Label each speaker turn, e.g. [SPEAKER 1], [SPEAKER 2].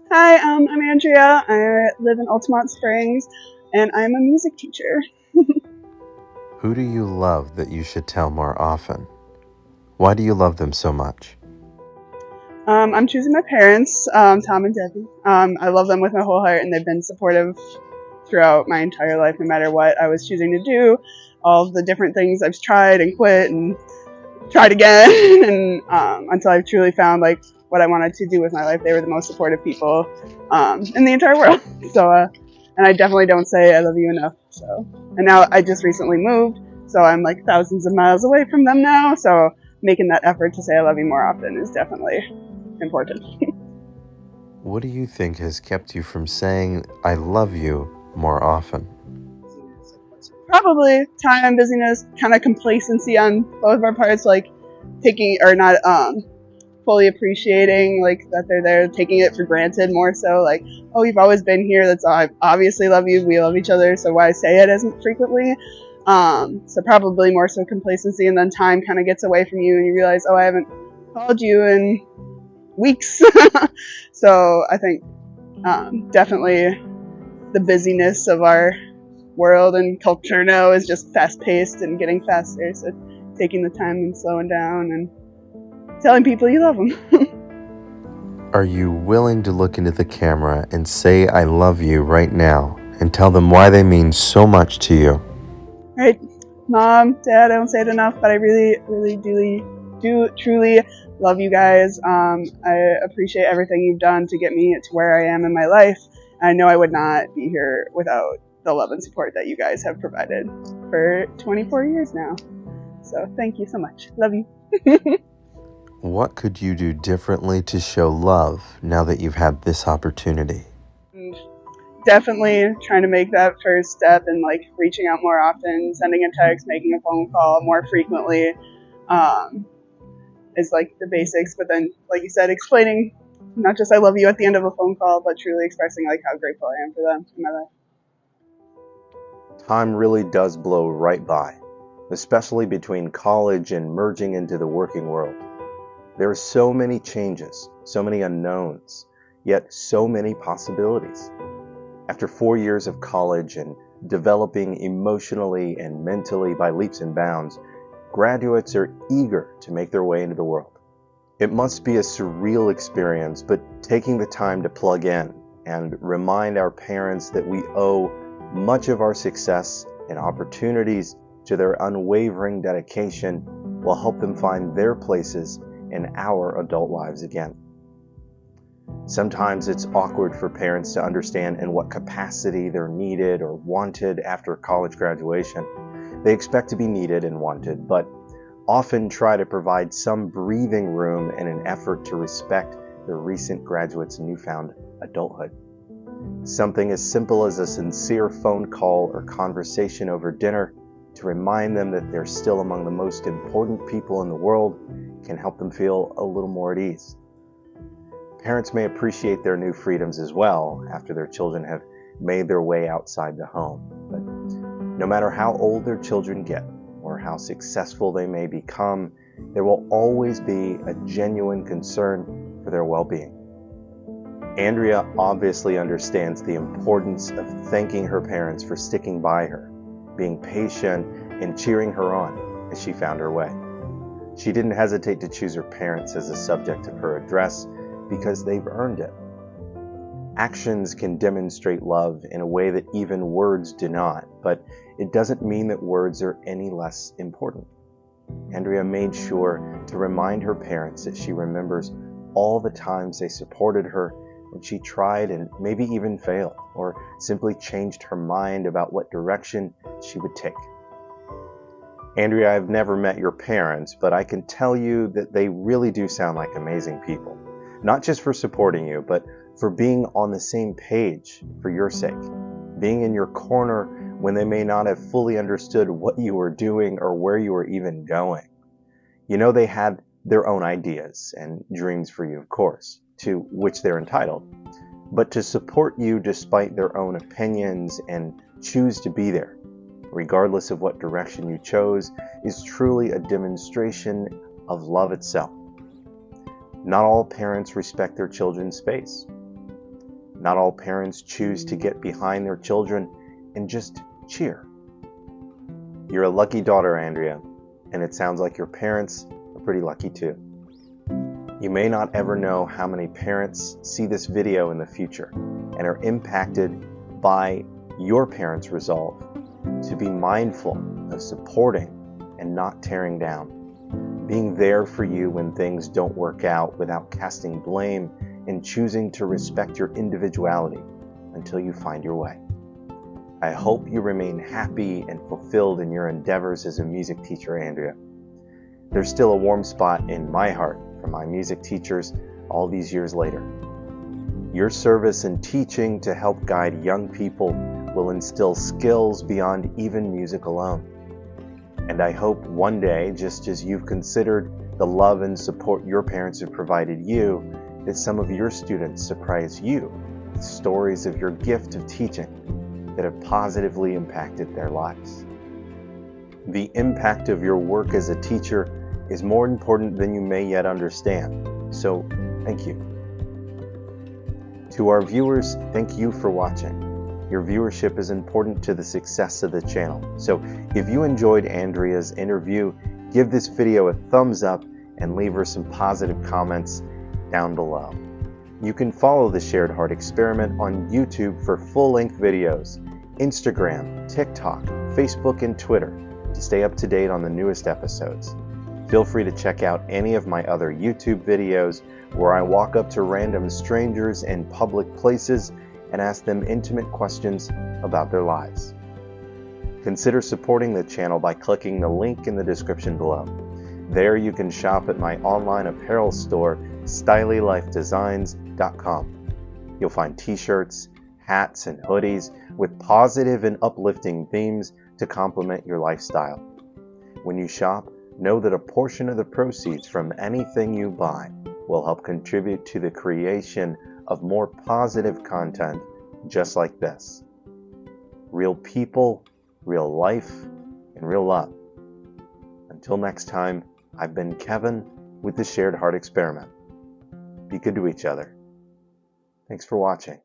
[SPEAKER 1] Hi, I'm Andrea. I live in Altamont Springs, and I'm a music teacher.
[SPEAKER 2] Who do you love that you should tell more often? Why do you love them so much?
[SPEAKER 1] I'm choosing my parents, Tom and Debbie. I love them with my whole heart, and they've been supportive throughout my entire life, no matter what I was choosing to do. All of the different things I've tried and quit and tried again, and until I've truly found like what I wanted to do with my life, they were the most supportive people in the entire world. So, and I definitely don't say I love you enough. So, and now I just recently moved, so I'm like thousands of miles away from them now. So, making that effort to say I love you more often is definitely important.
[SPEAKER 2] What do you think has kept you from saying I love you more often?
[SPEAKER 1] Probably time, busyness, kind of complacency on both of our parts, like taking or not fully appreciating like that they're there, taking it for granted more so. Like, oh, you've always been here. That's all. I obviously love you. We love each other. So why say it as frequently? So probably more so complacency, and then time kind of gets away from you, and you realize, oh, I haven't called you in weeks. So I think definitely the busyness of our world and culture now is just fast paced and getting faster. So taking the time and slowing down and telling people you love them.
[SPEAKER 2] Are you willing to look into the camera and say I love you right now and tell them why they mean so much to you?
[SPEAKER 1] Right, Mom, Dad, I don't say it enough, but I really, really do truly love you guys. I appreciate everything you've done to get me to where I am in my life. I know I would not be here without the love and support that you guys have provided for 24 years now. So thank you so much. Love you.
[SPEAKER 2] What could you do differently to show love now that you've had this opportunity?
[SPEAKER 1] And definitely trying to make that first step and like reaching out more often, sending a text, making a phone call more frequently. Um, is like the basics, but then, like you said, explaining not just I love you at the end of a phone call, but truly expressing like how grateful I am for them in my life.
[SPEAKER 3] Time really does blow right by, especially between college and merging into the working world. There are so many changes, so many unknowns, yet so many possibilities. After 4 years of college and developing emotionally and mentally by leaps and bounds, graduates are eager to make their way into the world. It must be a surreal experience, but taking the time to plug in and remind our parents that we owe much of our success and opportunities to their unwavering dedication will help them find their places in our adult lives again. Sometimes it's awkward for parents to understand in what capacity they're needed or wanted after college graduation. They expect to be needed and wanted, but often try to provide some breathing room in an effort to respect the recent graduate's newfound adulthood. Something as simple as a sincere phone call or conversation over dinner to remind them that they're still among the most important people in the world can help them feel a little more at ease. Parents may appreciate their new freedoms as well after their children have made their way outside the home, but no matter how old their children get, or how successful they may become, there will always be a genuine concern for their well-being. Andrea obviously understands the importance of thanking her parents for sticking by her, being patient, and cheering her on as she found her way. She didn't hesitate to choose her parents as the subject of her address because they've earned it. Actions can demonstrate love in a way that even words do not, but it doesn't mean that words are any less important. Andrea made sure to remind her parents that she remembers all the times they supported her when she tried and maybe even failed, or simply changed her mind about what direction she would take. Andrea, I've never met your parents, but I can tell you that they really do sound like amazing people. Not just for supporting you, but for being on the same page for your sake. Being in your corner when they may not have fully understood what you were doing or where you were even going. You know, they had their own ideas and dreams for you, of course, to which they're entitled. But to support you despite their own opinions and choose to be there, regardless of what direction you chose, is truly a demonstration of love itself. Not all parents respect their children's space. Not all parents choose to get behind their children and just cheer. You're a lucky daughter, Andrea, and it sounds like your parents are pretty lucky too. You may not ever know how many parents see this video in the future and are impacted by your parents' resolve to be mindful of supporting and not tearing down, being there for you when things don't work out without casting blame and choosing to respect your individuality until you find your way. I hope you remain happy and fulfilled in your endeavors as a music teacher, Andrea. There's still a warm spot in my heart for my music teachers all these years later. Your service and teaching to help guide young people will instill skills beyond even music alone. And I hope one day, just as you've considered the love and support your parents have provided you, that some of your students surprise you with stories of your gift of teaching that have positively impacted their lives. The impact of your work as a teacher is more important than you may yet understand. So, thank you. To our viewers, thank you for watching. Your viewership is important to the success of the channel. So, if you enjoyed Andrea's interview, give this video a thumbs up and leave her some positive comments down below. You can follow the Shared Heart Experiment on YouTube for full-length videos, Instagram, TikTok, Facebook, and Twitter to stay up to date on the newest episodes. Feel free to check out any of my other YouTube videos where I walk up to random strangers in public places and ask them intimate questions about their lives. Consider supporting the channel by clicking the link in the description below. There you can shop at my online apparel store, StyleyLifeDesigns.com. You'll find t-shirts, hats, and hoodies with positive and uplifting themes to complement your lifestyle. When you shop, know that a portion of the proceeds from anything you buy will help contribute to the creation of more positive content just like this. Real people, real life, and real love. Until next time, I've been Kevin with the Shared Heart Experiment. Be good to each other. Thanks for watching.